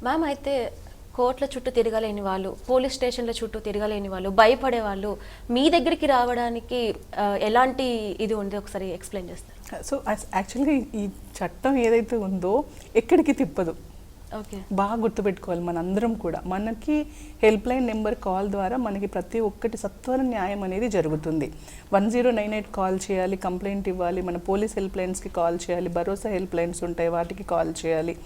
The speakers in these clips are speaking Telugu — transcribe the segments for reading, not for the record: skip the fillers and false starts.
మ్యామ్ అయితే కోర్టుల చుట్టూ తిరగలేని వాళ్ళు, పోలీస్ స్టేషన్ల చుట్టూ తిరగలేని వాళ్ళు, భయపడే వాళ్ళు మీ దగ్గరికి రావడానికి ఎలాంటి ఇది ఉంది ఒకసారి ఎక్స్ప్లెయిన్ చేస్తారు? సో యాక్చువల్గా ఈ చట్టం ఏదైతే ఉందో ఎక్కడికి తిప్పదు. ఓకే, బాగా గుర్తుపెట్టుకోవాలి మనందరం కూడా. మనకి హెల్ప్ లైన్ నెంబర్ కాల్ ద్వారా మనకి ప్రతి ఒక్కటి సత్వర న్యాయం అనేది జరుగుతుంది. 1098 కాల్ చేయాలి, కంప్లైంట్ ఇవ్వాలి, మన పోలీస్ హెల్ప్ లైన్స్కి కాల్ చేయాలి, భరోసా హెల్ప్ లైన్స్ ఉంటాయి వాటికి కాల్ చేయాలి.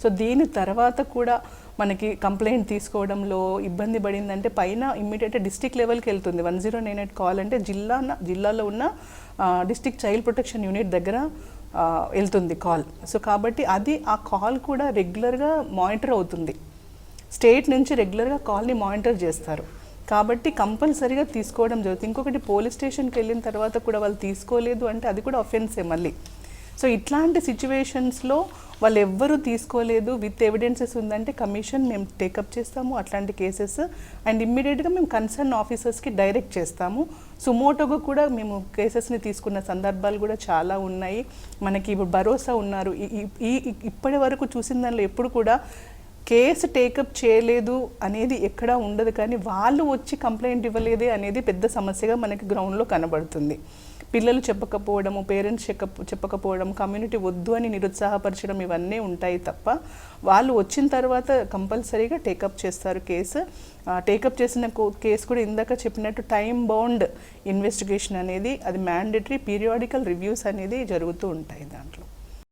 సో దీని తర్వాత కూడా మనకి కంప్లైంట్ తీసుకోవడంలో ఇబ్బంది పడిందంటే పైన ఇమ్మీడియట్గా డిస్ట్రిక్ట్ లెవెల్కి వెళ్తుంది. 1098 కాల్ అంటే జిల్లాలో ఉన్న డిస్ట్రిక్ట్ చైల్డ్ ప్రొటెక్షన్ యూనిట్ దగ్గర వెళ్తుంది కాల్. సో కాబట్టి అది ఆ కాల్ కూడా రెగ్యులర్గా మానిటర్ అవుతుంది. స్టేట్ నుంచి రెగ్యులర్గా కాల్ని మానిటర్ చేస్తారు కాబట్టి కంపల్సరీగా తీసుకోవడం జరుగుతుంది. ఇంకొకటి పోలీస్ స్టేషన్కి వెళ్ళిన తర్వాత కూడా వాళ్ళు తీసుకోలేదు అంటే అది కూడా అఫెన్సే మళ్ళీ. సో ఇట్లాంటి సిచ్యువేషన్స్లో వాళ్ళు ఎవ్వరూ తీసుకోలేదు విత్ ఎవిడెన్సెస్ ఉందంటే కమిషన్ మేము టేకప్ చేస్తాము అట్లాంటి కేసెస్. అండ్ ఇమ్మీడియట్గా మేము కన్సర్న్ ఆఫీసర్స్కి డైరెక్ట్ చేస్తాము. సుమోటోగా కూడా మేము కేసెస్ని తీసుకున్న సందర్భాలు కూడా చాలా ఉన్నాయి. మనకి ఇప్పుడు భరోసా ఉన్నారు. ఇప్పటి వరకు చూసిన దానిలో ఎప్పుడు కూడా కేసు టేకప్ చేయలేదు అనేది ఎక్కడా ఉండదు, కానీ వాళ్ళు వచ్చి కంప్లైంట్ ఇవ్వలేదే అనేది పెద్ద సమస్యగా మనకి గ్రౌండ్లో కనబడుతుంది. పిల్లలు చెప్పకపోవడము, పేరెంట్స్ చెప్పకపోవడం, కమ్యూనిటీ వద్దు అని నిరుత్సాహపరచడం ఇవన్నీ ఉంటాయి తప్ప వాళ్ళు వచ్చిన తర్వాత కంపల్సరీగా టేకప్ చేస్తారు కేసు. టేకప్ చేసిన కేసు కూడా ఇందాక చెప్పినట్టు టైం బౌండ్ ఇన్వెస్టిగేషన్ అనేది అది మ్యాండేటరీ, పీరియాడికల్ రివ్యూస్ అనేది జరుగుతూ ఉంటాయి దాంట్లో.